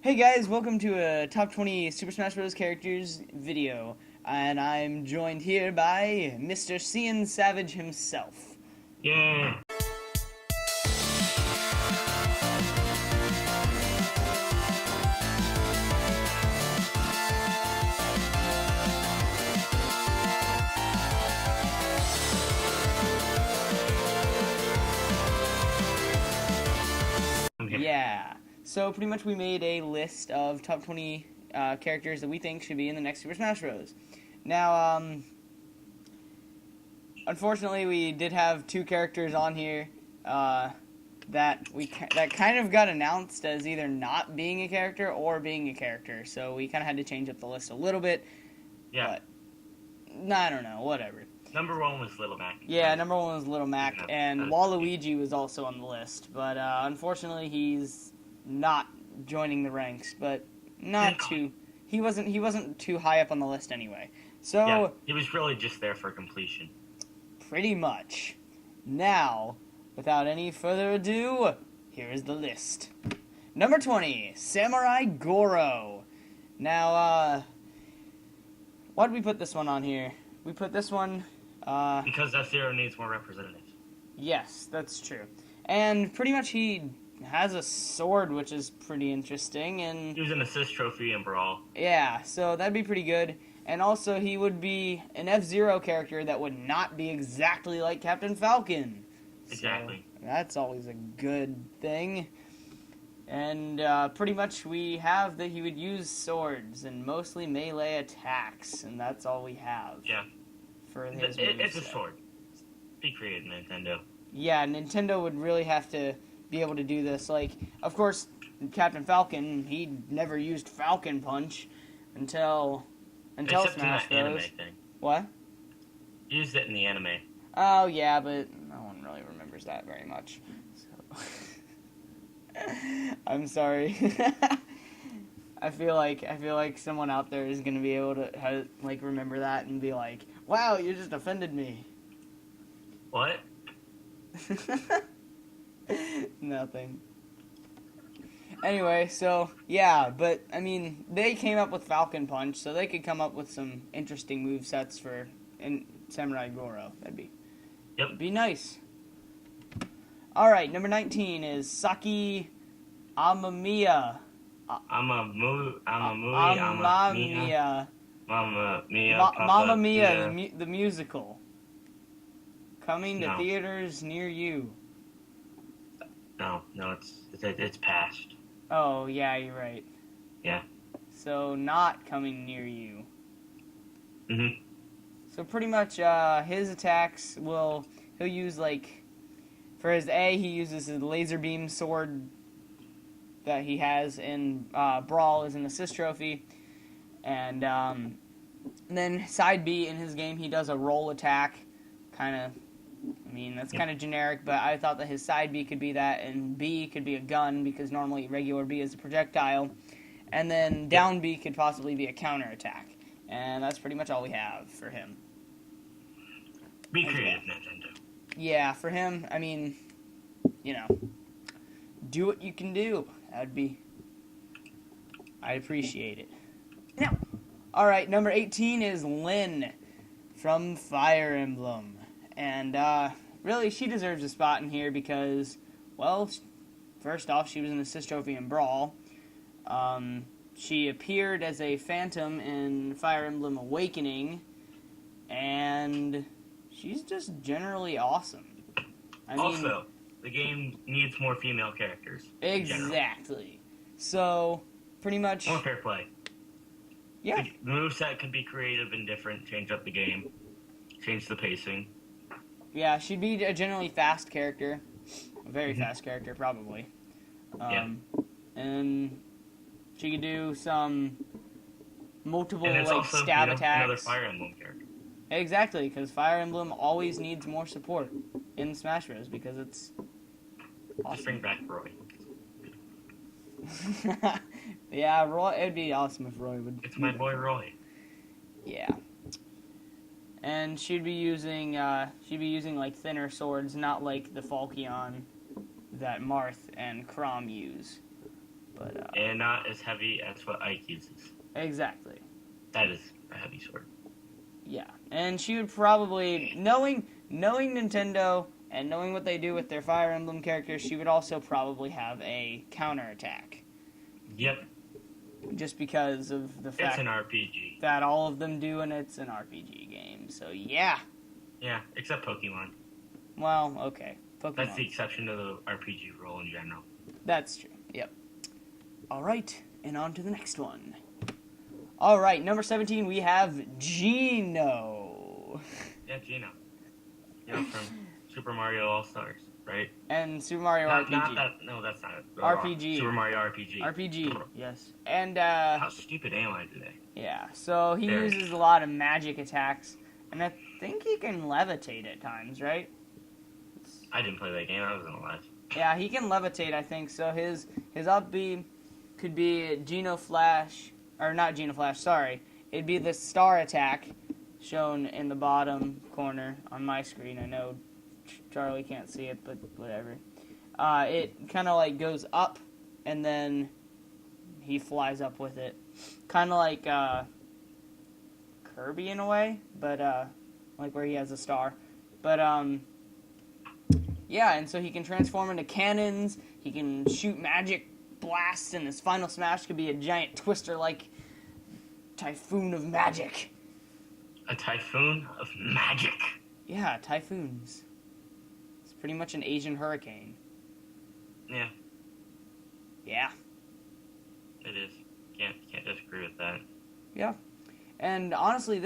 Hey guys, welcome to a top 20 Super Smash Bros. Characters video, and I'm joined here by Mr. CNSavidge himself. Yeah. Yeah, so pretty much we made a list of top 20 characters that we think should be in the next Super Smash Bros. Now, unfortunately, we did have two characters on here that kind of got announced as either not being a character or being a character. So we kind of had to change up the list a little bit. Yeah. But I don't know, whatever. Number one was Little Mac. Yeah, number one was Little Mac, and Waluigi was also on the list. But unfortunately, he's not joining the ranks. But not too. He wasn't too high up on the list anyway. So yeah, he was really just there for completion. Pretty much. Now, without any further ado, here is the list. Number 20, Samurai Goro. Now, why did we put this one on here? We put this one because F-Zero needs more representatives. Yes, that's true. And pretty much he has a sword, which is pretty interesting. And he was an assist trophy in Brawl. Yeah, so that'd be pretty good. And also, he would be an F-Zero character that would not be exactly like Captain Falcon. Exactly. So that's always a good thing. And pretty much we have that he would use swords and mostly melee attacks, and that's all we have. Yeah. For his it's a sword. Be creative, Nintendo. Yeah, Nintendo would really have to be able to do this. Like, of course, Captain Falcon, he never used Falcon Punch until Except Smash Bros. In that anime thing. What? Used it in the anime. Oh yeah, but no one really remembers that very much. So I'm sorry. I feel like someone out there is gonna be able to remember that and be like, "Wow, you just offended me." What? Nothing. Anyway, so yeah, but I mean, they came up with Falcon Punch, so they could come up with some interesting movesets for Samurai Goro. That'd be nice. All right, number 19 is Saki Amamiya. Mamma Mia, the musical, coming to theaters near you. No, it's past. Oh, yeah, you're right. Yeah. So, not coming near you. Mm-hmm. So, pretty much, his attacks he'll use, for his A, he uses his laser beam sword that he has in Brawl as an assist trophy. And then side B, in his game, he does a roll attack. That's kind of generic, but I thought that his side B could be that, and B could be a gun, because normally regular B is a projectile. And then down B could possibly be a counter attack. And that's pretty much all we have for him. Be creative, Nintendo. Yeah, for him, do what you can do. I'd appreciate it. Now, alright, number 18 is Lyn from Fire Emblem. And, really, she deserves a spot in here because, well, first off, she was an assist trophy in Brawl. She appeared as a phantom in Fire Emblem Awakening, and she's just generally awesome. Also, the game needs more female characters. Exactly. So, pretty much... More fair play. Yeah. The moveset could be creative and different, change up the game, change the pacing. Yeah, she'd be a generally fast character. A very fast character, probably. And she could do some multiple, also, stab attacks. Another Fire Emblem character. Exactly, because Fire Emblem always needs more support in Smash Bros. Because it's awesome. Just bring back Roy. Yeah, Roy. It'd be awesome if Roy would. It's my boy Roy. Yeah. And she'd be using thinner swords, not like the Falchion that Marth and Chrom use. But And not as heavy as what Ike uses. exactly. That is a heavy sword. Yeah, and she would probably, knowing Nintendo and knowing what they do with their Fire Emblem characters, she would also probably have a counterattack. Yep. Just because of the fact It's an RPG. that all of them do, and it's an RPG game. So yeah. Yeah, except Pokemon. Well, okay. Pokemon. That's the exception to the RPG rule in general. That's true. Yep. All right, and on to the next one. All right, number 17, we have Gino. Yeah, Gino. You know, from Super Mario All-Stars, right? And Super Mario RPG. Not that, no, that's not it. RPG. Super Mario RPG. RPG, yes. And, How stupid am I today? yeah, so he uses a lot of magic attacks, and I think he can levitate at times, right? I didn't play that game, I wasn't alive. Yeah, he can levitate, I think, so his up B could be Geno Flash, or not Geno Flash, sorry. It'd be the star attack shown in the bottom corner on my screen. I know Charlie can't see it, but whatever. It kind of like goes up, and then he flies up with it. Kind of like Kirby in a way, but like where he has a star. But yeah, and so he can transform into cannons, he can shoot magic blasts, and his final smash could be a giant twister-like typhoon of magic. A typhoon of magic. Yeah, typhoons. It's pretty much an Asian hurricane. Yeah, Yeah. it is. Can't disagree with that. Yeah. And honestly,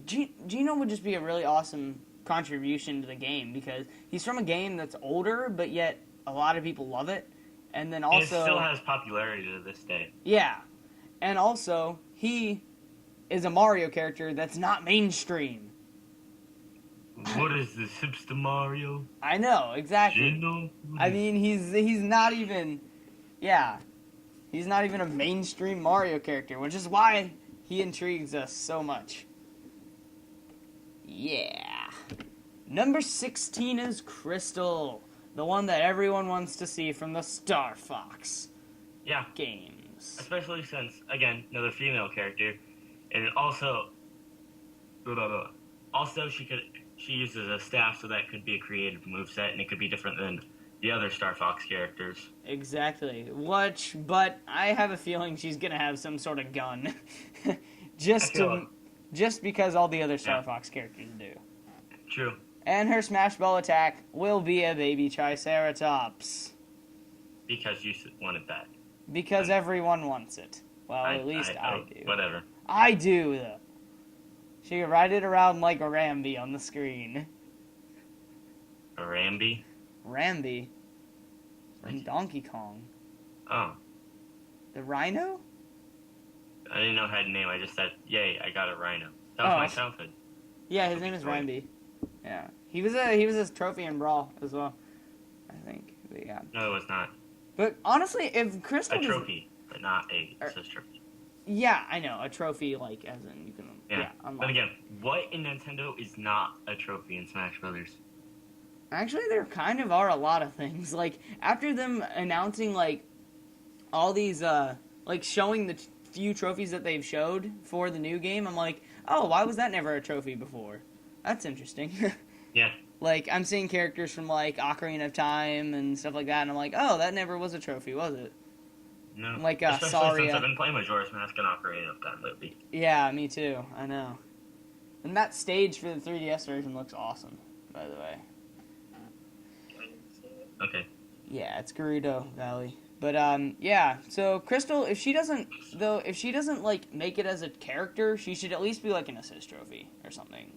Gino would just be a really awesome contribution to the game, because he's from a game that's older, but yet a lot of people love it. And then also... And it still has popularity to this day. Yeah. And also, he is a Mario character that's not mainstream. What is this, hipster Mario? I know, exactly. Gino? I mean, he's not even... Yeah. He's not even a mainstream Mario character, which is why he intrigues us so much. Yeah. Number 16 is Crystal. The one that everyone wants to see from the Star Fox games. Especially since, again, another female character. And also... Also, she uses a staff, so that could be a creative moveset, and it could be different than the other Star Fox characters. Exactly. But I have a feeling she's gonna have some sort of gun. just because all the other Star Fox characters do. True. And her Smash Ball attack will be a baby Triceratops. Because you wanted that. Because everyone wants it. Well, at least I do. Whatever. I do, though. She can ride it around like a Rambi on the screen. A Rambi? Rambi? From Donkey Kong. Oh. The rhino? I didn't know it had a name. I just said, yay, I got a rhino. That was my childhood. Yeah, his name is Rambi. Yeah. He was a trophy in Brawl as well, I think. But yeah. No, it was not. But honestly, if Crystal... A trophy, but not a... It says trophy. Yeah, I know. A trophy, like, as in you can... Yeah. unlock. But again, what in Nintendo is not a trophy in Smash Brothers? Actually, there kind of are a lot of things. Like, after them announcing, like, all these, like, showing the few trophies that they've showed for the new game, I'm like, oh, why was that never a trophy before? That's interesting. Yeah. Like, I'm seeing characters from, like, Ocarina of Time and stuff like that, and I'm like, oh, that never was a trophy, was it? No. Like, especially Saria. since I've been playing Majora's Mask and Ocarina of Time lately. Yeah, me too. I know. And that stage for the 3DS version looks awesome, by the way. Okay. Yeah, it's Gerudo Valley. But, yeah, so Crystal, if she doesn't, like, make it as a character, she should at least be, like, an assist trophy or something.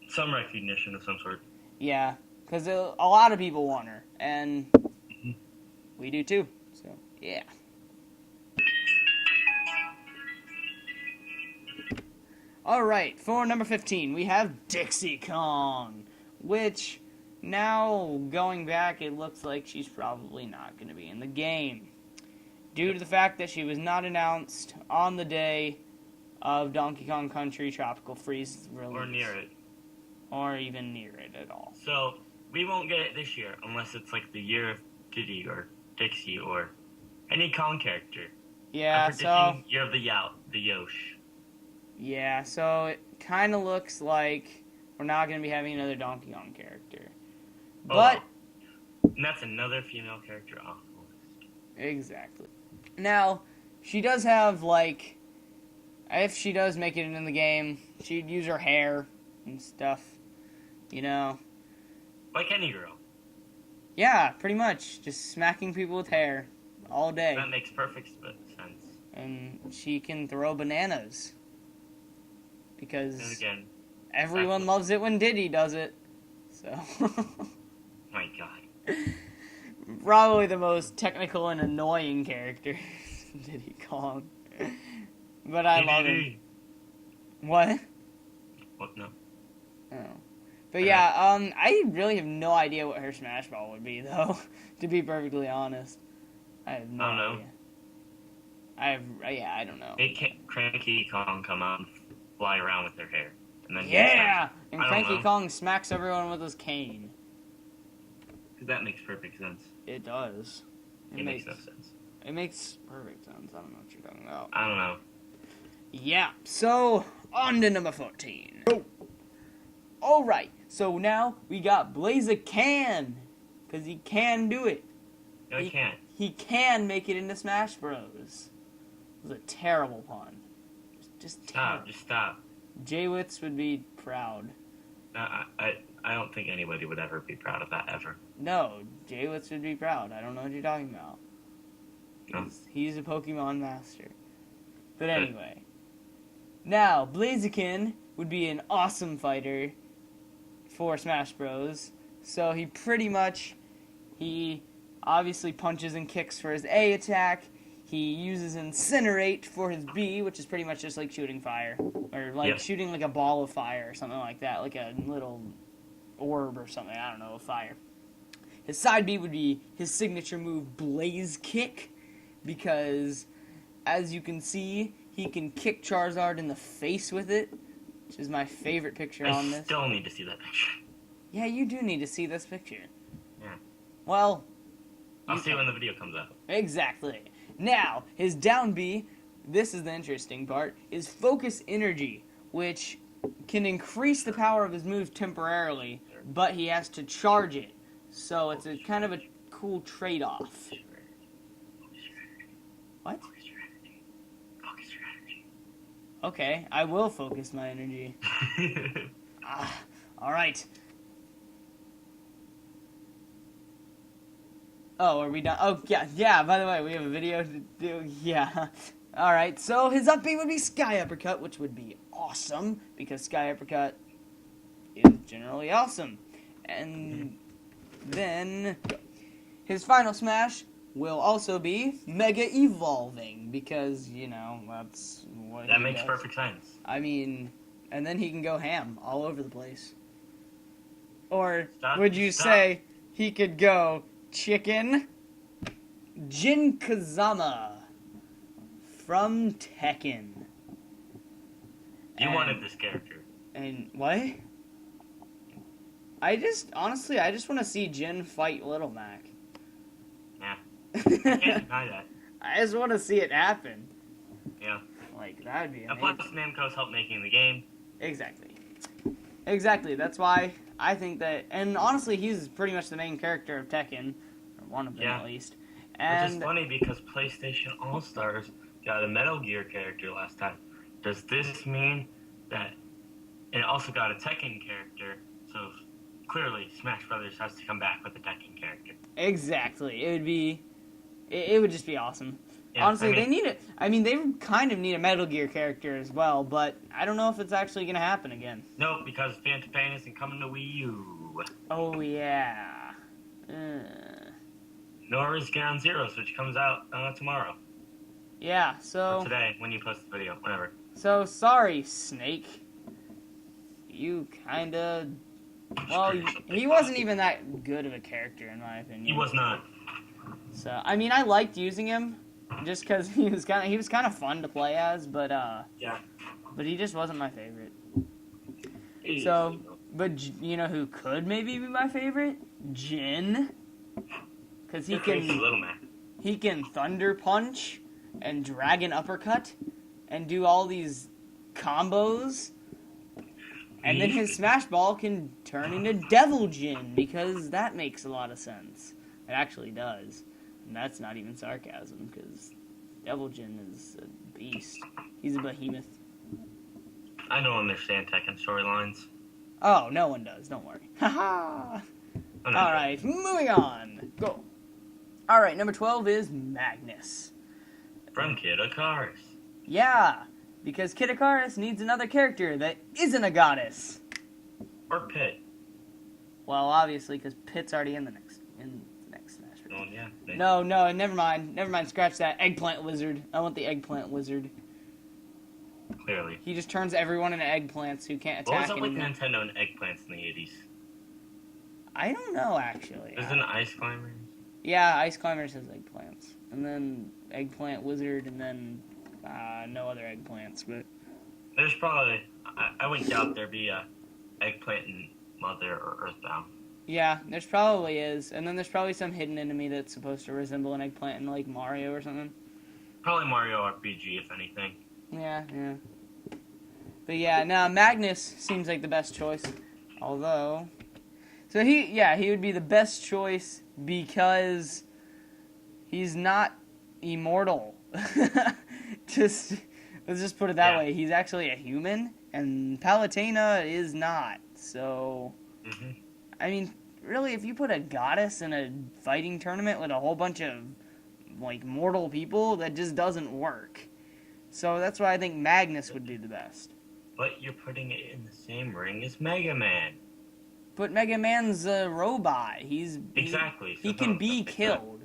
Some recognition of some sort. Yeah, because a lot of people want her, and we do too, so, yeah. Alright, for number 15, we have Dixie Kong, which... Now, going back, it looks like she's probably not going to be in the game. Due to the fact that she was not announced on the day of Donkey Kong Country Tropical Freeze release. Or near it. Or even near it at all. So, we won't get it this year, unless it's like the year of Diddy or Dixie or Any Kong character. Yeah, I'm so... predicting you're the Yosh. Yeah, so it kind of looks like we're not going to be having another Donkey Kong character. But... And that's another female character off the list. Exactly. Now, she does have, like... If she does make it in the game, she'd use her hair and stuff. You know? Like any girl. Yeah, pretty much. Just smacking people with hair all day. That makes perfect sense. And she can throw bananas. Because And again, everyone loves it when Diddy does it. So... my God. Probably the most technical and annoying character. Diddy Kong. But I love him. What? What? No. Oh. But yeah, I really have no idea what her Smash Ball would be, though. To be perfectly honest, I have no idea. I don't know. Make Cranky Kong come out and fly around with her hair, and then and Cranky Kong smacks everyone with his cane. Because that makes perfect sense. It does. It makes no sense. It makes perfect sense. I don't know what you're talking about. I don't know. Yeah. So on to number 14. Oh. All right. So now we got Blaziken, because he can do it. No, he can't. He can make it into Smash Bros. It was a terrible pun. Just terrible. Just stop. Jaywitz would be proud. I don't think anybody would ever be proud of that, ever. No, Jaywitz would be proud. I don't know what you're talking about. No. He's a Pokemon master. But anyway. Now, Blaziken would be an awesome fighter for Smash Bros. So he obviously punches and kicks for his A attack. He uses Incinerate for his B, which is pretty much just like shooting fire. Or like shooting like a ball of fire or something like that. Like a little orb or something, I don't know, of fire. His side B would be his signature move, Blaze Kick. Because, as you can see, he can kick Charizard in the face with it. Which is my favorite picture on this. I still need to see that picture. Yeah, you do need to see this picture. Yeah. Well... I'll see when the video comes out. Exactly. Now, his down B, this is the interesting part, is Focus Energy, which can increase the power of his move temporarily, but he has to charge it. So it's a kind of a cool trade-off. What? Focus your energy. Focus your energy. Okay, I will focus my energy. Alright. Oh, are we done? Oh, yeah, by the way, we have a video to do, yeah. Alright, so his up B would be Sky Uppercut, which would be awesome, because Sky Uppercut is generally awesome. And then his final smash will also be Mega Evolving, because, you know, that's what that makes perfect sense. I mean, and then he can go ham all over the place. Or would you say he could go Chicken Jinkazama from Tekken? You wanted this character. And what? Honestly, I just want to see Jin fight Little Mac. Yeah. I can't deny that. I just want to see it happen. Yeah. Like, that would be amazing. And plus, Namco's helped making the game. Exactly. Exactly. That's why I think that... And honestly, he's pretty much the main character of Tekken. Or one of them, at least. And which is funny, because PlayStation All-Stars got a Metal Gear character last time. Does this mean that... And it also got a Tekken character, so... Clearly, Smash Brothers has to come back with a Tekken character. Exactly. It would be... It would just be awesome. Yeah, honestly, they need it. I mean, they kind of need a Metal Gear character as well, but I don't know if it's actually going to happen again. No, because Phantom Pain isn't coming to Wii U. Oh, yeah. Nor is Ground Zeroes, which comes out tomorrow. Yeah, so... Or today, when you post the video, whatever. So, sorry, Snake. You kind of... Well, he wasn't even that good of a character, in my opinion. He was not. So, I mean, I liked using him, just because he was kind of fun to play as, but yeah. But he just wasn't my favorite. So, but you know who could maybe be my favorite? Jin, because he can. Little Mac. he can Thunder Punch and Dragon Uppercut and do all these combos. And then his Smash Ball can turn into Devil Jin, because that makes a lot of sense. It actually does. And that's not even sarcasm, because Devil Jin is a beast. He's a behemoth. I don't understand Tekken storylines. Oh, no one does. Don't worry. Haha! Alright, moving on. Go. Alright, number 12 is Magnus. From Kid Icarus. Yeah, because Kid Icarus needs another character that isn't a goddess. Or Pit. Well, obviously, because Pit's already in the next Smash Bros. Oh, yeah. No, never mind. Never mind, scratch that. Eggplant Wizard. I want the Eggplant Wizard. Clearly. He just turns everyone into eggplants who can't attack What was up with anymore. Nintendo and eggplants in the 80s? I don't know, actually. Isn't Ice Climbers? Yeah, Ice Climbers has eggplants. And then Eggplant Wizard, and then no other eggplants, but... There's probably... I wouldn't doubt there'd be a eggplant in Mother or Earthbound. Yeah, there's probably is. And then there's probably some hidden enemy that's supposed to resemble an eggplant in, like, Mario or something. Probably Mario RPG, if anything. Yeah. But yeah, now Magnus seems like the best choice. Although... So he would be the best choice because he's not immortal. Let's just put it that way. He's actually a human, and Palutena is not. So, I mean, really, if you put a goddess in a fighting tournament with a whole bunch of, like, mortal people, that just doesn't work. So that's why I think Magnus would be the best. But you're putting it in the same ring as Mega Man. But Mega Man's a robot. Exactly. He can be killed.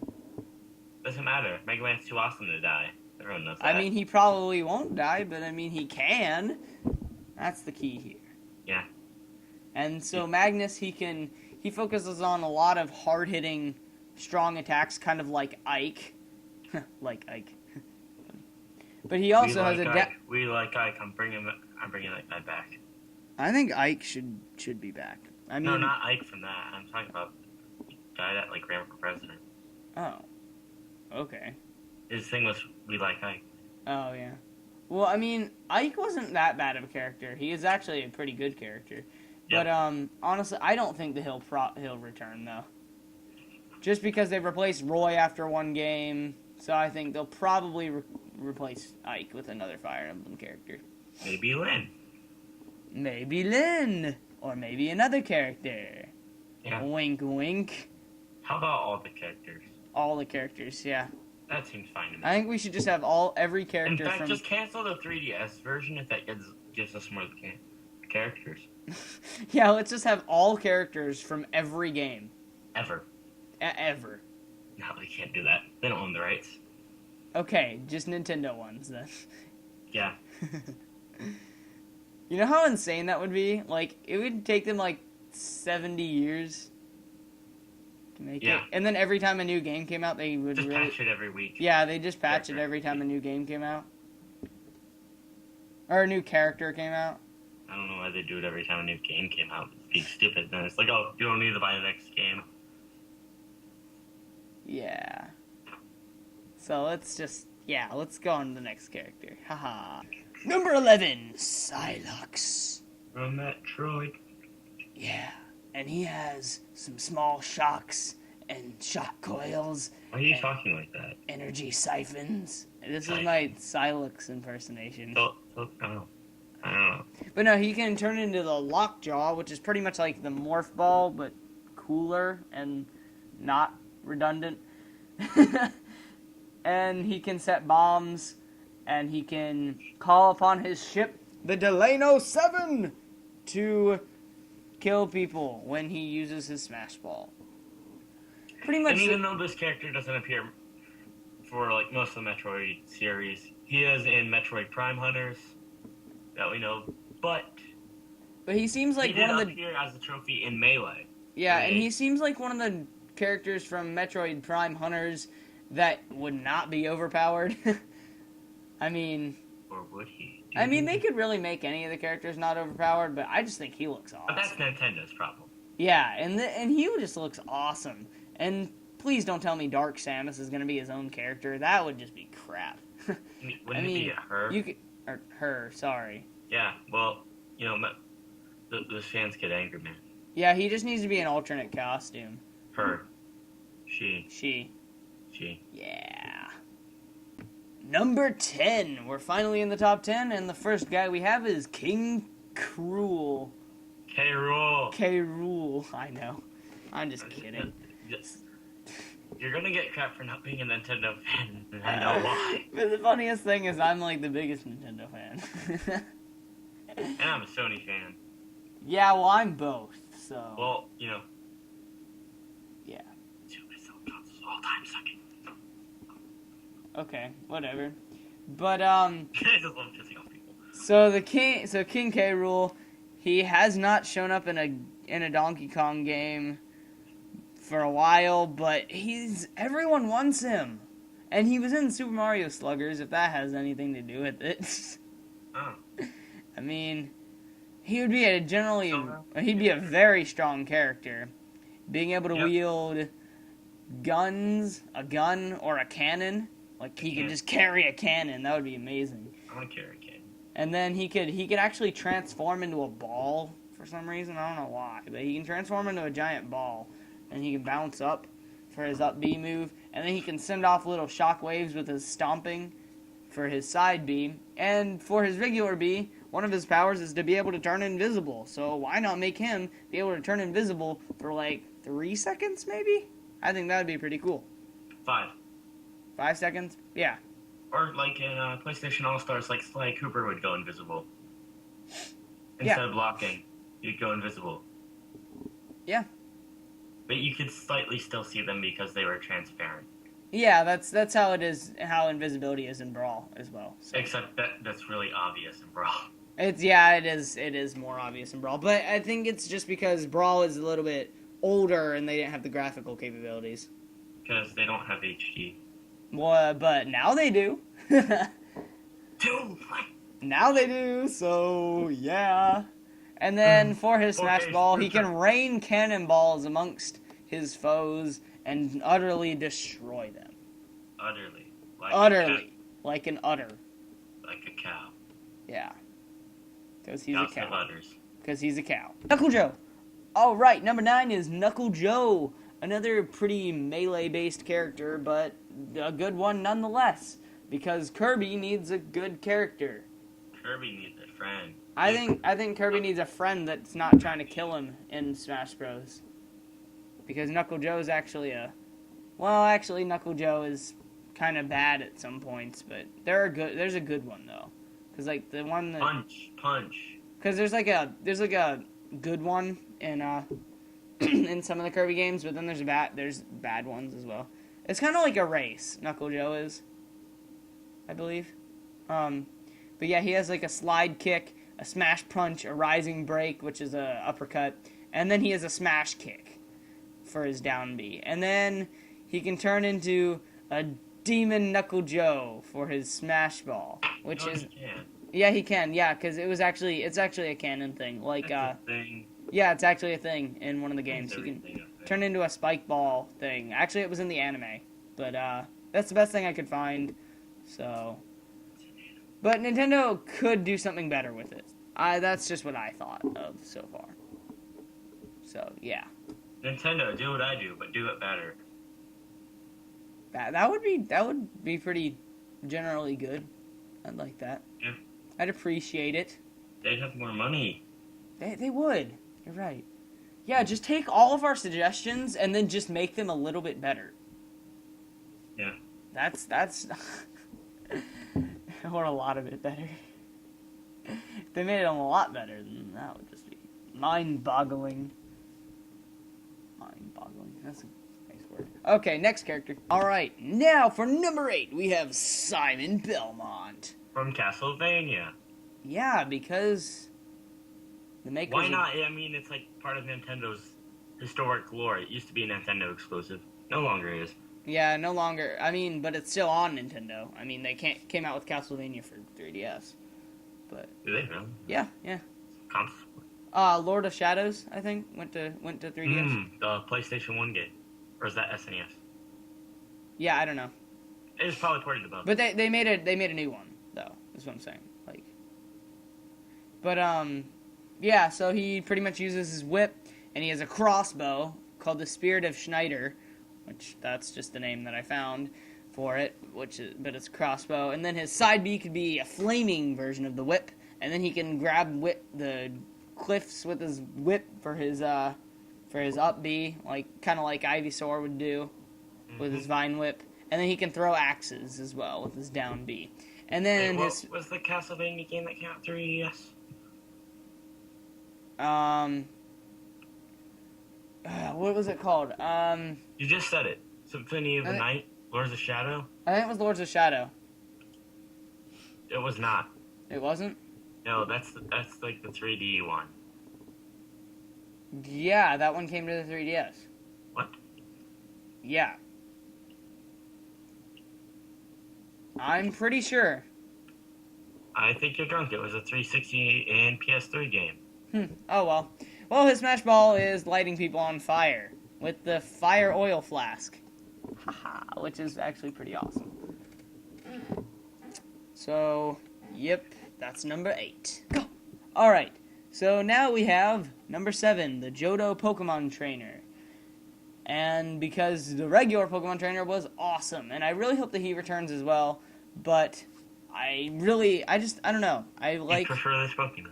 Doesn't matter. Mega Man's too awesome to die. Everyone knows that. I mean, he probably won't die, but I mean, he can. That's the key here. Yeah. And so Magnus, he focuses on a lot of hard-hitting, strong attacks, kind of like Ike. Like Ike. But he also has a... We like Ike. I'm bringing that guy back. I think Ike should be back. I mean, no, not Ike from that. I'm talking about the guy that like ran for president. Oh. Okay. His thing was, we like Ike. Oh, yeah. Well, I mean, Ike wasn't that bad of a character. He is actually a pretty good character. Yep. But, honestly, I don't think that he'll return, though. Just because they've replaced Roy after one game, so I think they'll probably replace Ike with another Fire Emblem character. Maybe Lyn. Maybe Lyn. Or maybe another character. Yeah. Wink, wink. How about all the characters? All the characters, yeah. That seems fine to me. I think we should just have every character In fact, just cancel the 3DS version if that gives us more characters. Yeah, let's just have all characters from every game. Ever. Ever. No, they can't do that. They don't own the rights. Okay, just Nintendo ones, then. Yeah. You know how insane that would be? Like, it would take them, 70 years to make it. And then every time a new game came out, they would just patch it every week. Yeah, they just patch it every time a new game came out. Or a new character came out. I don't know why they do it every time a new game came out. It's being stupid. Then it's like, oh, you don't need to buy the next game. Yeah. So let's go on to the next character. Haha. Number 11, Psylocke. From Metroid. Yeah, and he has some small shocks and shock coils. Why are you talking like that? Energy siphons. This is my Psylocke impersonation. I don't know. But no, he can turn into the Lockjaw, which is pretty much like the Morph Ball, but cooler and not redundant. And he can set bombs, and he can call upon his ship, the Delano 7, to kill people when he uses his Smash Ball. Pretty much. And even though this character doesn't appear for most of the Metroid series, he is in Metroid Prime Hunters that we know. But he seems like one of the appear as a trophy in Melee. Yeah, and he seems like one of the characters from Metroid Prime Hunters that would not be overpowered. I mean... Or would he? I mean, they could really make any of the characters not overpowered, but I just think he looks awesome. But that's Nintendo's problem. Yeah, and he just looks awesome. And please don't tell me Dark Samus is going to be his own character. That would just be crap. Wouldn't it be a her? You could, or her, sorry. Yeah, well, you know, the fans get angry, man. Yeah, he just needs to be an alternate costume. Her. She. She. Yeah. Number 10. We're finally in the top 10, and the first guy we have is King Cruel. K-Rool. K-Rool. I know. I'm just kidding. You're gonna get crap for not being a Nintendo fan, and I know why. But the funniest thing is I'm like the biggest Nintendo fan. And I'm a Sony fan. Yeah, well, I'm both, so... Well, you know. Yeah. Two myself consoles all time sucking. Okay, whatever. But, I just love pissing off people. So King K. Rool, he has not shown up in a Donkey Kong game for a while, but everyone wants him. And he was in Super Mario Sluggers, if that has anything to do with it. Oh. I mean, he'd be a very strong character. Being able to wield a gun or a cannon. Like, he could just carry a cannon. That would be amazing. I want to carry a cannon. And then he could actually transform into a ball for some reason. I don't know why. But he can transform into a giant ball. And he can bounce up for his up B move. And then he can send off little shock waves with his stomping for his side B. And for his regular B, one of his powers is to be able to turn invisible. So why not make him be able to turn invisible for like 3 seconds maybe? I think that would be pretty cool. 5. 5 seconds? Yeah. Or like in PlayStation All-Stars, like Sly Cooper would go invisible. Instead of blocking, you'd go invisible. Yeah. But you could slightly still see them because they were transparent. Yeah, that's how it is, how invisibility is in Brawl as well. So. Except that's really obvious in Brawl. It is more obvious in Brawl. But I think it's just because Brawl is a little bit older and they didn't have the graphical capabilities. Because they don't have HD. Well, but now they do. Dude, now they do, so yeah. And then for his Smash Ball, he can rain cannonballs amongst his foes and utterly destroy them. Utterly. Like an udder. Like a cow. Yeah. Because he's a cow. Udders. Because he's a cow. Knuckle Joe. All right, number 9 is Knuckle Joe. Another pretty melee-based character, but a good one nonetheless. Because Kirby needs a good character. Kirby needs a friend. I think Kirby needs a friend that's not trying to kill him in Smash Bros. Because Knuckle Joe is actually Knuckle Joe is kind of bad at some points, but there's a good one though. Cause like the one that punch. Cause there's like a good one in in some of the Kirby games, but then there's bad ones as well. It's kind of like a race. Knuckle Joe is, I believe. But yeah, he has like a slide kick, a smash punch, a rising break, which is a uppercut, and then he has a smash kick for his down B. And then he can turn into a Demon Knuckle Joe for his smash ball, which he can. Yeah, he can. Yeah, because it's actually a canon thing. Like thing. Yeah, it's actually a thing in one of the games. You can turn into a spike ball thing. Actually, it was in the anime, but that's the best thing I could find. So, but Nintendo could do something better with it. That's just what I thought of so far. So yeah. Nintendo, do what I do, but do it better. That would be pretty generally good. I'd like that. Yeah. I'd appreciate it. They'd have more money. They would. You're right. Yeah, just take all of our suggestions and then just make them a little bit better. Yeah. That's or a lot of it better. If they made it a lot better, then that would just be mind-boggling. Mind-boggling. That's a nice word. Okay, next character. Alright, now for number 8, we have Simon Belmont. From Castlevania. Yeah, because the makers... Why not? I mean, it's like part of Nintendo's historic lore. It used to be a Nintendo exclusive. No longer is. Yeah, no longer. I mean, but it's still on Nintendo. I mean, they came out with Castlevania for 3DS. But do they really? Yeah. Console. Lord of Shadows, I think, went to 3DS. The PlayStation 1 game. Or is that SNES? Yeah, I don't know. It was probably ported to both. But they made a new one though. Is what I'm saying. Like, but yeah. So he pretty much uses his whip, and he has a crossbow called the Spirit of Schneider, which that's just the name that I found for it. But it's a crossbow, and then his side B could be a flaming version of the whip, and then he can grab the cliffs with his whip for his up B, like kind of like Ivysaur would do with his vine whip. And then he can throw axes as well with his down B. And then what was the Castlevania game that came out 3DS? What was it called? You just said it. Symphony of the Night? Lords of Shadow? I think it was Lords of Shadow. It was not. It wasn't? No, that's like the 3D one. Yeah, that one came to the 3DS. What? Yeah. I'm pretty sure. I think you're drunk. It was a 360 and PS3 game. Oh well. Well, his Smash Ball is lighting people on fire with the fire oil flask. Haha, which is actually pretty awesome. So, yep, that's number 8. Go! Alright, so now we have number 7, the Johto Pokemon Trainer. And because the regular Pokemon Trainer was awesome, and I really hope that he returns as well, but I don't know. You prefer this Pokemon?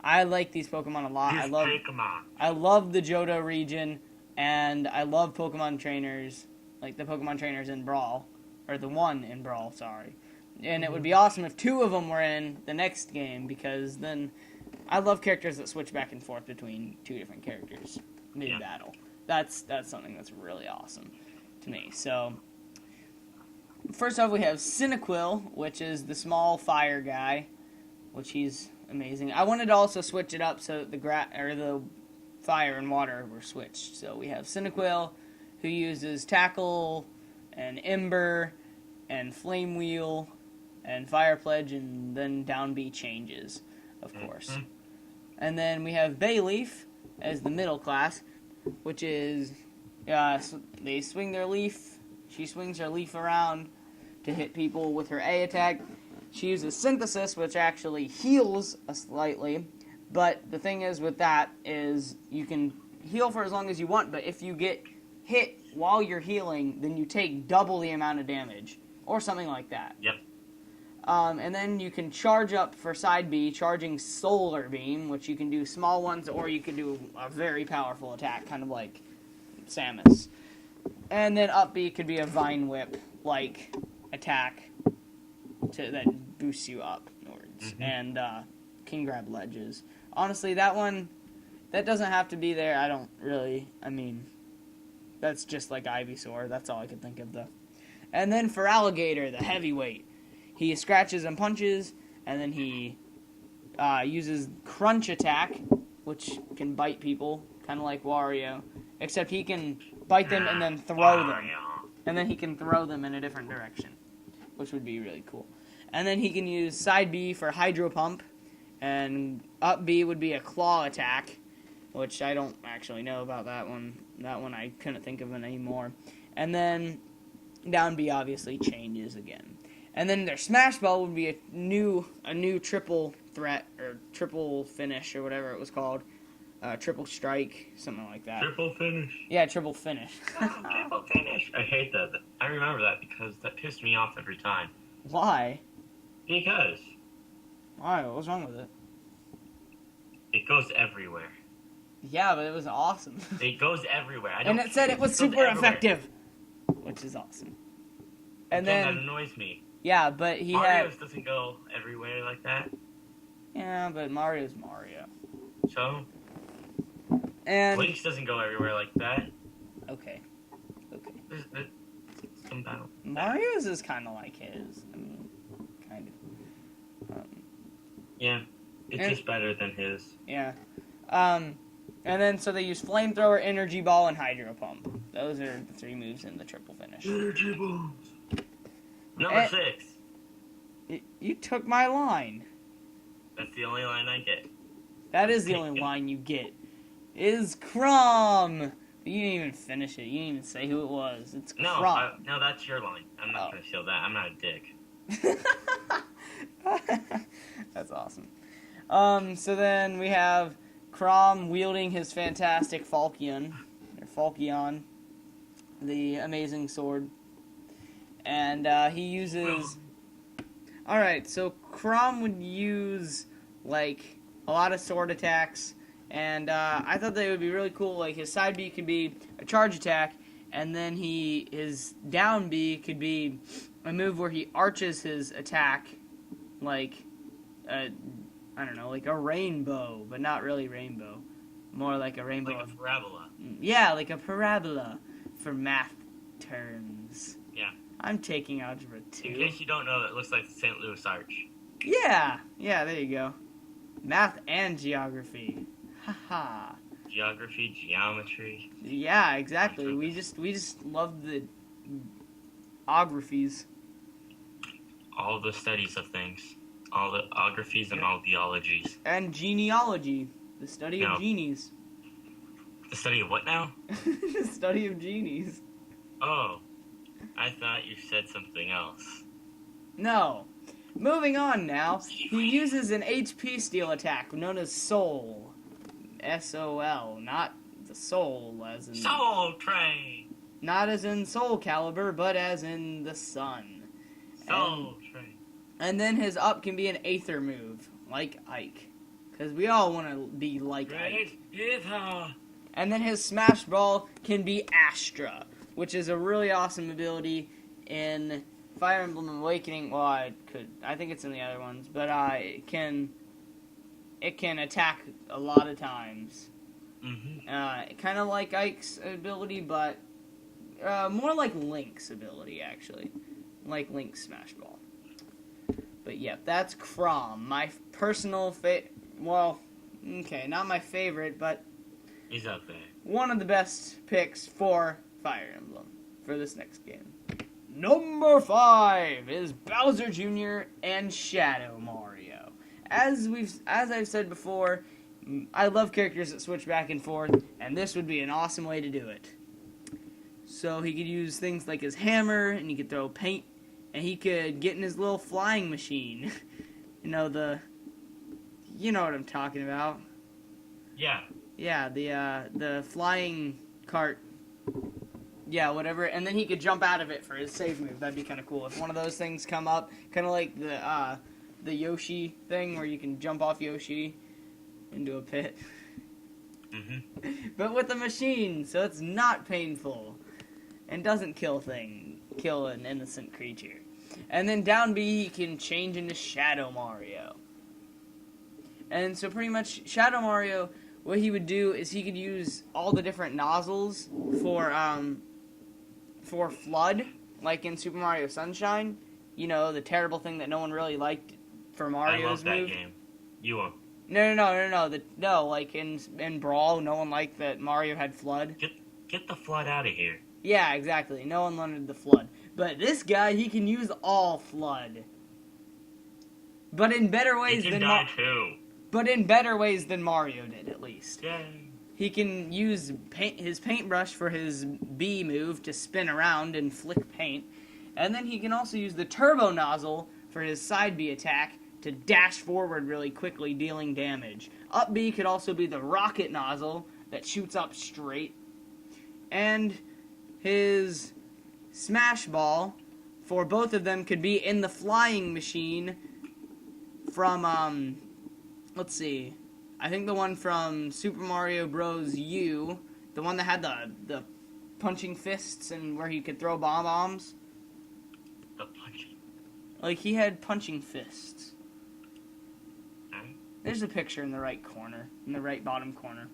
I like these Pokemon a lot. I love the Johto region, and I love Pokemon trainers, like the Pokemon trainers in Brawl, or the one in Brawl, sorry. And it would be awesome if 2 of them were in the next game, because then I love characters that switch back and forth between 2 different characters mid-battle. That's something that's really awesome to me. So, first off, we have Cyndaquil, which is the small fire guy, which he's amazing. I wanted to also switch it up so that the fire and water were switched. So we have Cyndaquil, who uses Tackle and Ember and Flame Wheel and Fire Pledge, and then down B changes, of course. And then we have Bayleaf as the middle class, which is they swing their leaf. She swings her leaf around to hit people with her A attack. She uses Synthesis, which actually heals us slightly. But the thing is with that is you can heal for as long as you want, but if you get hit while you're healing, then you take double the amount of damage. Or something like that. Yep. And then you can charge up for side B, charging Solar Beam, which you can do small ones, or you can do a very powerful attack, kind of like Samus. And then up B could be a Vine Whip-like attack that boosts you upwards. And can grab ledges. Honestly, that doesn't have to be there. That's just like Ivysaur. That's all I could think of, though. And then for Alligator, the heavyweight, he scratches and punches, and then he uses Crunch Attack, which can bite people, kind of like Wario, except he can bite them and then throw them. And then he can throw them in a different direction, which would be really cool. And then he can use Side B for Hydro Pump, and Up B would be a Claw Attack, which I don't actually know about that one. That one I couldn't think of it anymore. And then down B obviously changes again. And then their Smash Ball would be a new triple threat, or triple finish, or whatever it was called. Triple strike, something like that. Triple finish. Yeah, triple finish. Triple finish. I hate that. I remember that because that pissed me off every time. Why? Because. Why? What was wrong with it? It goes everywhere. Yeah, but it was awesome. It goes everywhere. And it said it was super effective, which is awesome. And then that annoys me. Yeah, but Mario's doesn't go everywhere like that. Yeah, but Mario's Mario. So? And Link's doesn't go everywhere like that. Okay. Mario's is kind of like his. I mean, kind of. Yeah, it's just better than his. Yeah. And then so they use Flamethrower, Energy Ball, and Hydro Pump. Those are the 3 moves in the triple finish. Energy Bombs. Number 6. You took my line. That's the only line I get. That is the only line you get. Is Crom You didn't even finish it. You didn't even say who it was. It's No, Crom. no, that's your line. I'm not going to steal that. I'm not a dick. That's awesome. So then we have Crom wielding his fantastic Falchion, the amazing sword. And he uses... Alright, so Crom would use, like, a lot of sword attacks, and I thought they would be really cool. Like, his side B could be a charge attack, and then his down B could be a move where he arches his attack, like, I don't know, like a rainbow, but not really rainbow. More like a rainbow. Like a parabola. Yeah, like a parabola for math terms. Yeah. I'm taking Algebra 2. In case you don't know, it looks like the St. Louis Arch. Yeah, there you go. Math and geography. Haha. Geography, geometry. Yeah, exactly. We just love the ographies. All the studies of things. All the ographies and all the ologies. And genealogy, the study of genies. The study of what now? The study of genies. Oh, I thought you said something else. No. Moving on now, he uses an HP steal attack known as Soul. S-O-L, not the soul as in... Soul Train! Not as in Soul Calibur, but as in the sun. Soul Train. And then his up can be an Aether move, like Ike. Because we all want to be like Ike. Aether! And then his Smash Ball can be Astra, which is a really awesome ability in Fire Emblem Awakening. Well, I think it's in the other ones, but it can attack a lot of times. Mm-hmm. Kind of like Ike's ability, but more like Link's ability, actually. Like Link's Smash Ball. But yeah, that's Crom. My personal well, okay, not my favorite, but he's up there. One of the best picks for Fire Emblem for this next game. Number 5 is Bowser Jr. and Shadow Mario. As I've said before, I love characters that switch back and forth, and this would be an awesome way to do it. So he could use things like his hammer, and he could throw paint, and he could get in his little flying machine. You know what I'm talking about. Yeah. Yeah, the flying cart. Yeah, whatever. And then he could jump out of it for his save move. That'd be kind of cool. If one of those things come up, kind of like the Yoshi thing, where you can jump off Yoshi into a pit. Mm-hmm. But with a machine, so it's not painful. And doesn't kill an innocent creature. And then down B, he can change into Shadow Mario. And so pretty much, Shadow Mario, what he would do is he could use all the different nozzles for Flood, like in Super Mario Sunshine. You know, the terrible thing that no one really liked for Mario's move. I love that game. You won't. No, like in Brawl, no one liked that Mario had Flood. Get the Flood out of here. Yeah, exactly. No one wanted the Flood. But this guy, he can use all Flood. But in better ways he than can die too. But in better ways than Mario did, at least. Yay. He can use his paintbrush for his B move to spin around and flick paint. And then he can also use the turbo nozzle for his side B attack to dash forward really quickly, dealing damage. Up B could also be the rocket nozzle that shoots up straight. And his Smash Ball for both of them could be in the flying machine from, let's see, I think the one from Super Mario Bros. U, the one that had the punching fists and where he could throw bombs. The punching? Like, he had punching fists. Okay. There's a picture in the right corner, in the right bottom corner.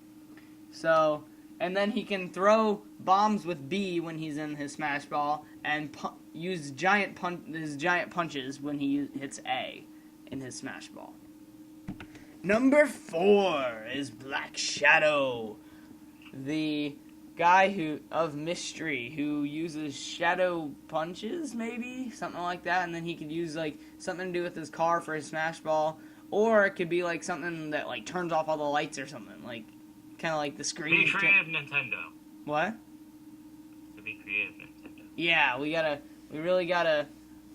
So, and then he can throw bombs with B when he's in his Smash Ball, and use his giant punches when he hits A in his Smash Ball. Number 4 is Black Shadow, the guy of Mystery who uses shadow punches, maybe something like that, and then he could use like something to do with his car for his Smash Ball, or it could be like something that like turns off all the lights or something, like kind of like the screen. Be creative, Nintendo. What? To be creative, Nintendo. Yeah, we really gotta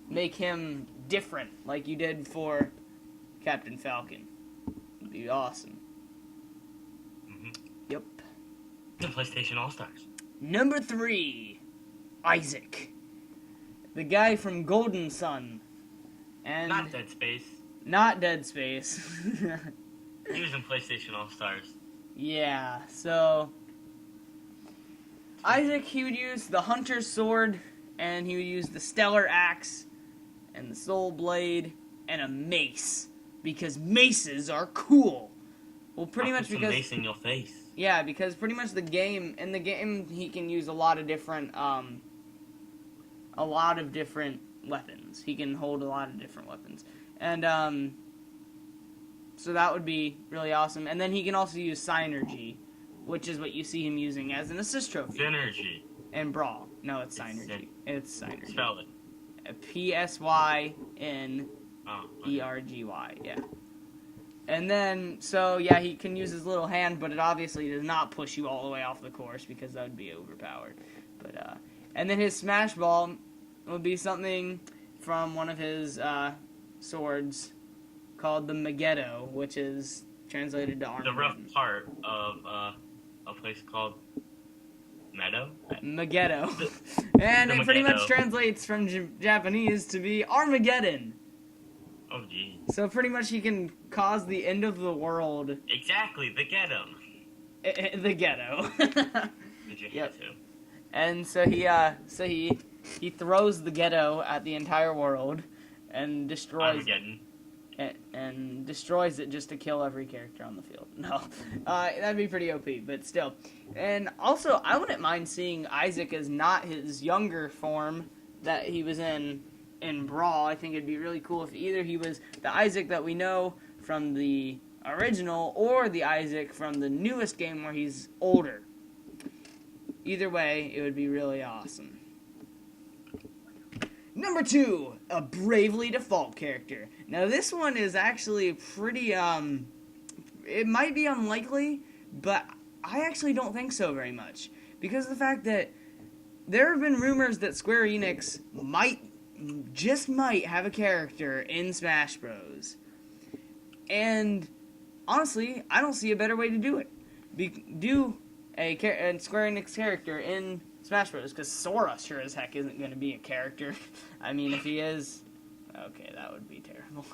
make him different, like you did for Captain Falcon. It'd be awesome. Mm-hmm. Yep. The PlayStation All-Stars. Number 3, Isaac. The guy from Golden Sun. And Not Dead Space. Not Dead Space. He was in PlayStation All-Stars. Yeah, so Isaac, he would use the Hunter's Sword, and he would use the Stellar Axe, and the Soul Blade, and a mace. Because maces are cool. Well, pretty much because... mace in your face. Yeah, because pretty much in the game, he can use a lot of different weapons. He can hold a lot of different weapons. And, so that would be really awesome. And then he can also use Synergy, which is what you see him using as an assist trophy. Synergy. And Brawl. No, it's Synergy. It's Synergy. Spell it. P-S-Y-N-E-R-G-Y, yeah. And then, so, yeah, he can use his little hand, but it obviously does not push you all the way off the course, because that would be overpowered. But, and then his Smash Ball would be something from one of his, swords called the Megiddo, which is translated to Armageddon. The rough part of, a place called Meadow? Megiddo. And it pretty much translates from Japanese to be Armageddon. Oh, geez. So pretty much he can cause the end of the world. Exactly, the ghetto. The ghetto. Did you have to? And so he throws the ghetto at the entire world and destroys Armageddon. and destroys it just to kill every character on the field. No, that'd be pretty OP, but still. And also, I wouldn't mind seeing Isaac as not his younger form that he was in Brawl. I think it'd be really cool if either he was the Isaac that we know from the original or the Isaac from the newest game where he's older. Either way, it would be really awesome. Number 2, a Bravely Default character. Now this one is actually pretty, it might be unlikely, but I actually don't think so very much. Because of the fact that there have been rumors that Square Enix might have a character in Smash Bros. And honestly, I don't see a better way to do it. Do a Square Enix character in Smash Bros. Because Sora sure as heck isn't going to be a character. I mean, if he is, okay, that would be terrible.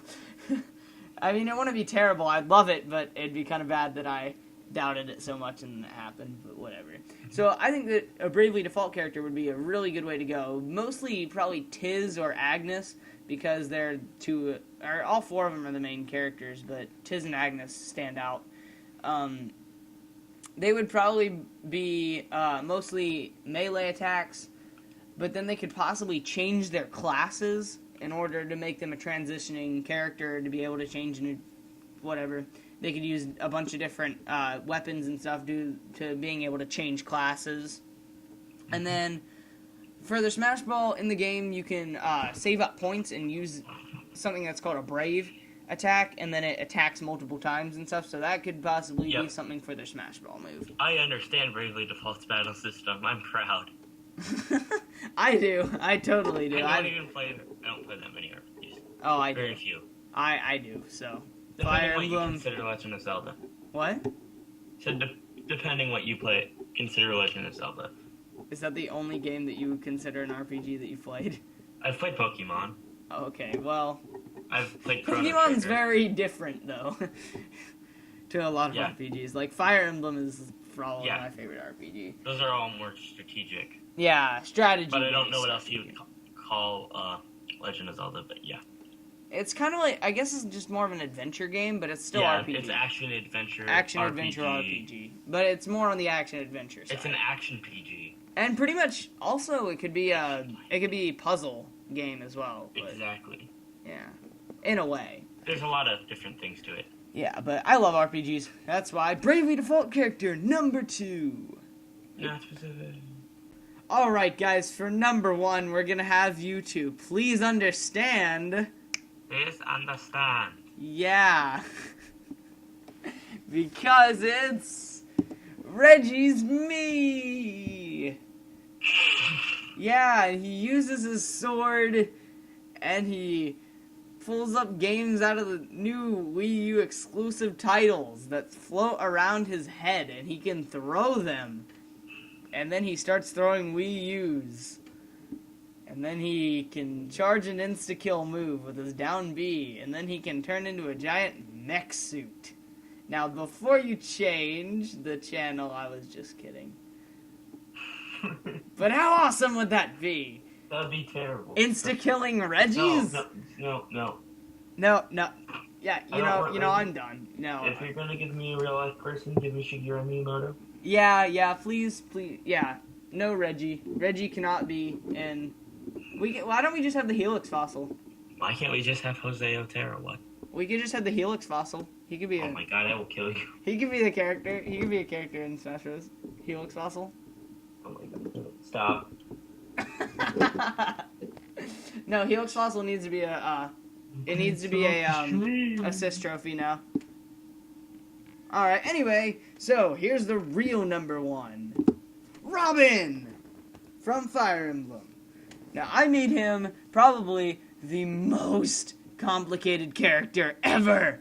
I mean, it wouldn't be terrible. I'd love it, but it'd be kind of bad that I doubted it so much and it happened, but whatever. So I think that a Bravely Default character would be a really good way to go. Mostly probably Tiz or Agnes, because they're all 4 of them are the main characters, but Tiz and Agnes stand out. They would probably be mostly melee attacks, but then they could possibly change their classes in order to make them a transitioning character to be able to change into whatever. They could use a bunch of different weapons and stuff due to being able to change classes. And then for the Smash Ball in the game, you can save up points and use something that's called a Brave attack, and then it attacks multiple times and stuff, so that could possibly be something for their Smash Ball move. I understand Bravely Default's battle system. I'm proud. I do. I totally do. I don't play that many RPGs. Oh, I do. Very few. I do, so. Fire Emblem. You consider Legend of Zelda. What? So depending what you play, consider Legend of Zelda. Is that the only game that you would consider an RPG that you've played? I've played Pokemon. Okay, well. I've played Chrono Pokemon's Trigger. very different, though, to a lot of RPGs. Like, Fire Emblem is probably my favorite RPG. Those are all more strategic. Yeah, strategy. But I don't know what else you would call Legend of Zelda, but yeah. It's kind of like, I guess it's just more of an adventure game, but it's still RPG. Yeah, it's action-adventure Action-adventure RPG. But it's more on the action-adventure side. It's an action PG. And pretty much, also, it could be a puzzle game as well. But, exactly. Yeah. In a way. There's a lot of different things to it. Yeah, but I love RPGs. That's why Bravely Default character number 2. Not specific. Alright, guys, for number 1, we're gonna have you two please understand. Please understand. Yeah. Because it's Reggie's me! Yeah, he uses his sword, and he pulls up games out of the new Wii U exclusive titles that float around his head, and he can throw them. And then he starts throwing Wii U's. And then he can charge an insta-kill move with his down B, and then he can turn into a giant mech suit. Now, before you change the channel, I was just kidding. But how awesome would that be? That'd be terrible. Insta-killing Reggie's? No. No. Yeah, you know, I'm done. No. If you're gonna give me a real-life person, give me Shigeru Miyamoto. Yeah, please, yeah. No Reggie. Reggie cannot be, and why don't we just have the Helix fossil? Why can't we just have Jose Otero? What? We could just have the Helix fossil. He could be Oh my god, that will kill you. He could be the character. He could be a character in Smash Bros. Helix fossil. Oh my god. Stop. No, Helix fossil needs to be a assist trophy now. Alright, anyway, so here's the real number 1. Robin! From Fire Emblem. Now, I made him probably the most complicated character ever.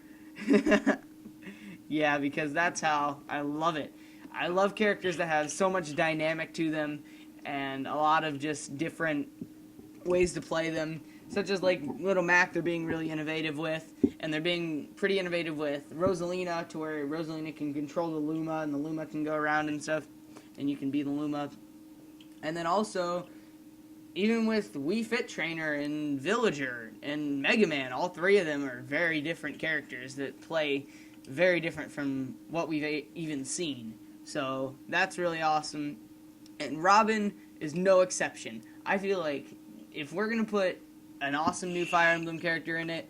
Yeah, because that's how I love it. I love characters that have so much dynamic to them and a lot of just different ways to play them, such as like Little Mac they're being really innovative with, and they're being pretty innovative with Rosalina, to where Rosalina can control the Luma and the Luma can go around and stuff, and you can be the Luma. And then also, even with Wii Fit Trainer and Villager and Mega Man, all three of them are very different characters that play very different from what we've even seen. So that's really awesome. And Robin is no exception. I feel like if we're going to put an awesome new Fire Emblem character in it,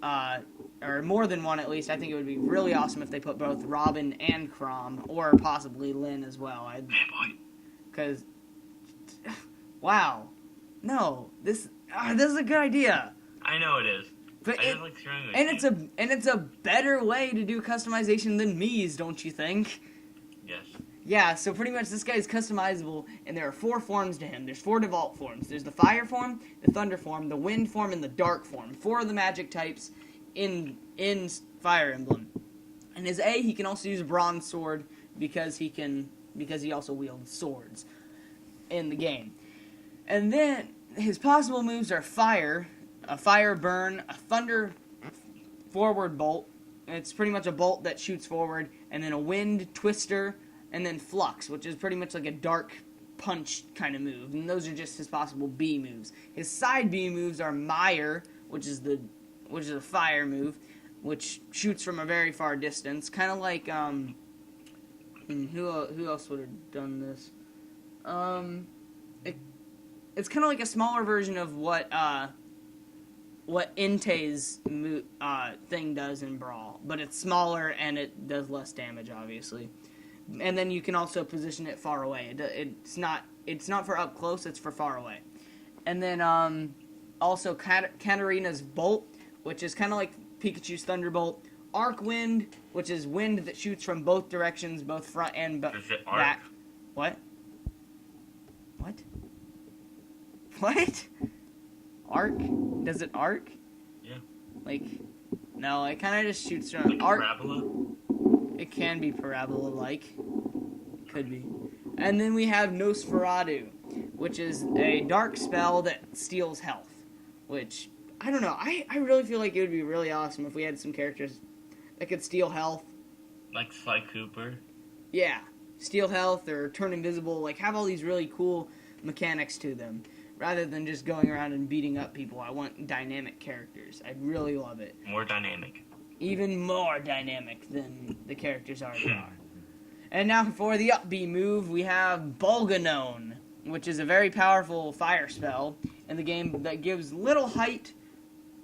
or more than one at least, I think it would be really awesome if they put both Robin and Chrom, or possibly Lyn as well. Because, wow. No, this is a good idea. I know it is. But it's a better way to do customization than Mii's, don't you think? Yes. Yeah, so pretty much this guy is customizable, and there are 4 forms to him. There's 4 default forms. There's the fire form, the thunder form, the wind form, and the dark form. 4 of the magic types in Fire Emblem. And his A, he can also use a bronze sword because he also wields swords in the game. And then his possible moves are fire, a fire burn, a thunder forward bolt. It's pretty much a bolt that shoots forward, and then a wind twister, and then flux, which is pretty much like a dark punch kind of move. And those are just his possible B moves. His side B moves are Mire, which is a fire move, which shoots from a very far distance, kind of like who else would have done this? It's kind of like a smaller version of what Entei's thing does in Brawl, but it's smaller and it does less damage, obviously. And then you can also position it far away. It's not for up close, it's for far away. And then also Katarina's Bolt, which is kind of like Pikachu's Thunderbolt. Arc Wind, which is wind that shoots from both directions, both front and back. What? Arc? Does it arc? Yeah. Like, no, it kind of just shoots from like arc. Parabola? It can be parabola-like. Could be. And then we have Nosferatu, which is a dark spell that steals health. Which, I don't know, I really feel like it would be really awesome if we had some characters that could steal health. Like Sly Cooper? Yeah. Steal health or turn invisible. Like, have all these really cool mechanics to them. Rather than just going around and beating up people. I want dynamic characters. I'd really love it. More dynamic. Even more dynamic than the characters already are. And now for the up B move, we have Bolganone, which is a very powerful fire spell in the game that gives little height,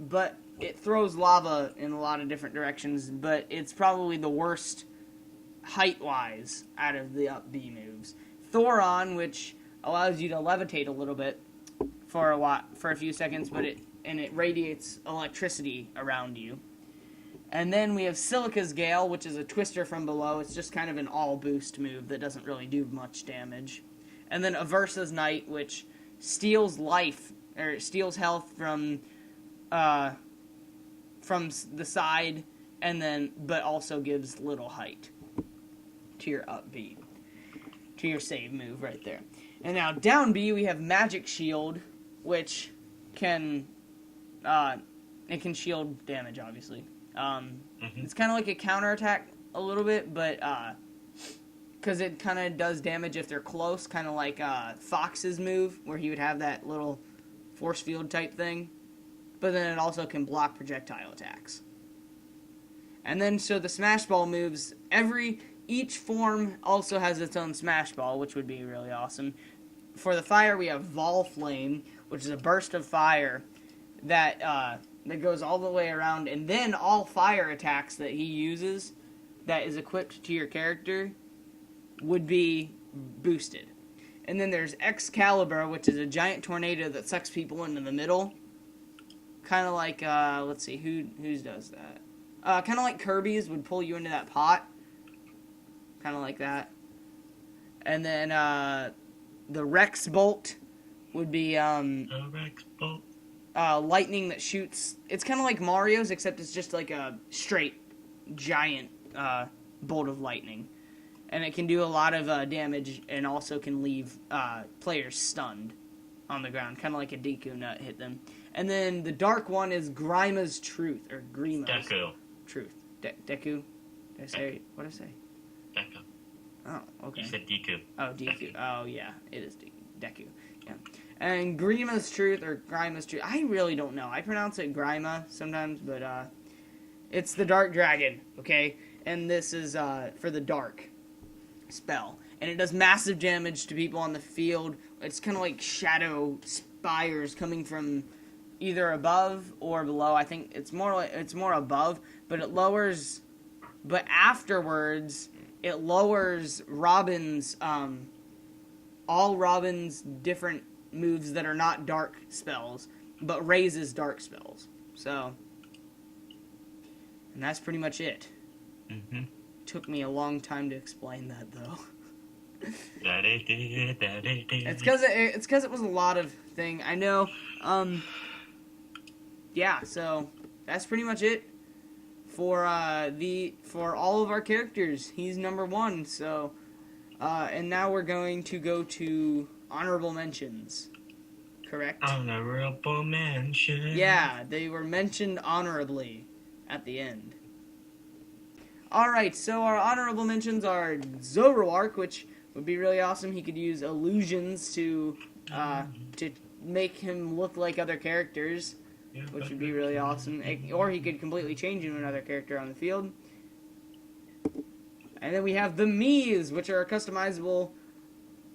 but it throws lava in a lot of different directions, but it's probably the worst height-wise out of the up B moves. Thoron, which allows you to levitate a little bit for a few seconds, but it radiates electricity around you. And then we have Silica's Gale, which is a twister from below. It's just kind of an all-boost move that doesn't really do much damage. And then Aversa's Knight, which steals life, or steals health from the side, and then, but also gives little height to your up B, to your save move right there. And now down B, we have Magic Shield, which can, it can shield damage, obviously. It's kind of like a counterattack a little bit, but, because it kind of does damage if they're close, kind of like, Fox's move, where he would have that little force field type thing. But then it also can block projectile attacks. And then, so the Smash Ball moves, each form also has its own Smash Ball, which would be really awesome. For the fire, we have Vol Flame, which is a burst of fire that goes all the way around, and then all fire attacks that he uses that is equipped to your character would be boosted. And then there's Excalibur, which is a giant tornado that sucks people into the middle. Kind of like, let's see, whose does that? Kind of like Kirby's would pull you into that pot. Kind of like that. And then, the Rex Bolt would be, The Rex Bolt. Lightning that shoots. It's kind of like Mario's, except it's just like a straight, giant, bolt of lightning. And it can do a lot of, damage, and also can leave, players stunned on the ground. Kind of like a Deku Nut hit them. And then the dark one is Grima's Truth, or Grima's Deku. Truth. Deku? Did I say, what did I say? Deku. Oh, okay. You said Deku. Oh, Deku. Oh, yeah, it is Deku. Yeah. And Grima's Truth, or Grima's Truth, I really don't know. I pronounce it Grima sometimes, but, it's the Dark Dragon, okay? And this is, for the Dark spell. And it does massive damage to people on the field. It's kind of like shadow spires coming from either above or below. I think it's more above, but it lowers, but afterwards it lowers Robin's all Robin's different moves that are not dark spells, but raises dark spells. So, and that's pretty much it. Took me a long time to explain that, though. It's because it was a lot of thing. I know. Yeah. So that's pretty much it for all of our characters. He's number 1. So, and now we're going to go to honorable mentions. Correct? Honorable mention. Yeah, they were mentioned honorably at the end. Alright, so our honorable mentions are Zoroark, which would be really awesome. He could use illusions to make him look like other characters, which would be really awesome. Or he could completely change into another character on the field. And then we have the Miis, which are a customizable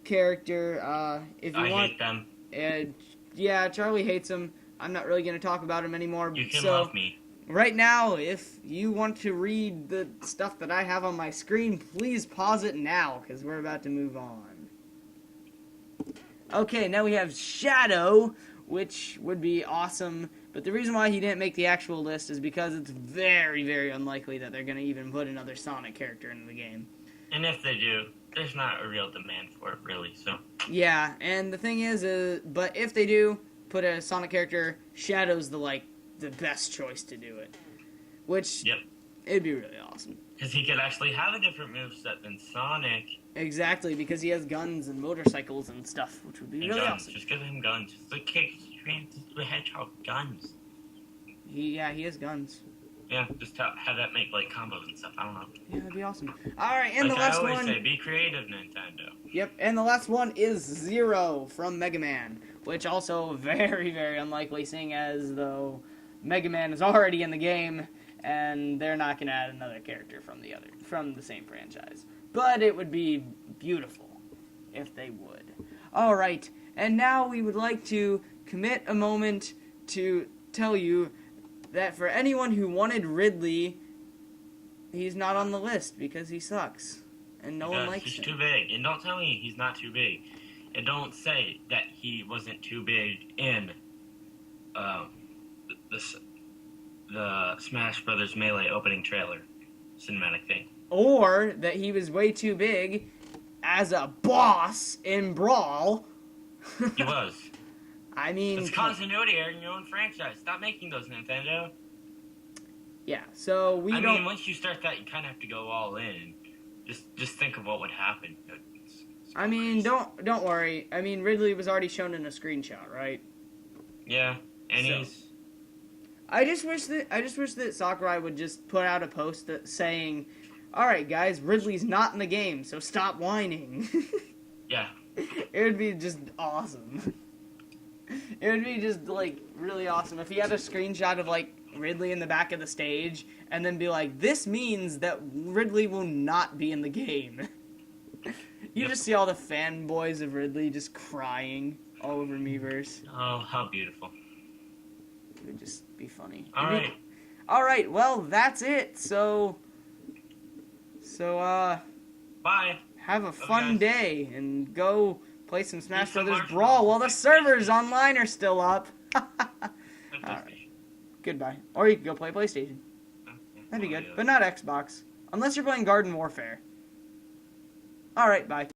character. If you want, hate them. Yeah, Charlie hates them. I'm not really going to talk about him anymore. You can love me. Right now, if you want to read the stuff that I have on my screen, please pause it now, because we're about to move on. Okay, now we have Shadow, which would be awesome, but the reason why he didn't make the actual list is because it's very, very unlikely that they're going to even put another Sonic character into the game. And if they do, there's not a real demand for it, really, so... Yeah, and the thing is, but if they do put a Sonic character, Shadow's the best choice to do it. Which, it'd be really awesome. Because he could actually have a different moveset than Sonic. Exactly, because he has guns and motorcycles and stuff, which would be really awesome. Just give him guns. Just like the Hedgehog guns. He has guns. Yeah, just have that make, combos and stuff. I don't know. Yeah, that'd be awesome. Alright, and the last one... I always say, be creative, Nintendo. Yep, and the last one is Zero from Mega Man, which also very, very unlikely, seeing as though Mega Man is already in the game, and they're not going to add another character from the same franchise. But it would be beautiful if they would. Alright, and now we would like to commit a moment to tell you that for anyone who wanted Ridley, he's not on the list because he sucks. And no one likes him. He's too big. And don't tell me he's not too big. And don't say that he wasn't too big in the the Smash Brothers Melee opening trailer cinematic thing. Or that he was way too big as a boss in Brawl. He was. I mean... It's continuity in your own franchise. Stop making those, Nintendo. Yeah, so we don't... I mean, once you start that, you kind of have to go all in. Just think of what would happen. It's I mean, don't worry. I mean, Ridley was already shown in a screenshot, right? Yeah, and So- he's... I just wish that Sakurai would just put out a post that saying, "All right, guys, Ridley's not in the game, so stop whining." Yeah. It would be just awesome. It would be just like really awesome if he had a screenshot of like Ridley in the back of the stage and then be like, "This means that Ridley will not be in the game." You just see all the fanboys of Ridley just crying all over Miiverse. Oh, how beautiful. It would just be funny. Alright. Alright, well, that's it. So, Bye. have a Okay, fun guys. day and go play some Smash Eat some Brothers marshmallows. Brawl while the servers online are still up. Play Alright. PlayStation. Goodbye. Or you can go play PlayStation. That'd be good. But not Xbox. Unless you're playing Garden Warfare. Alright, bye.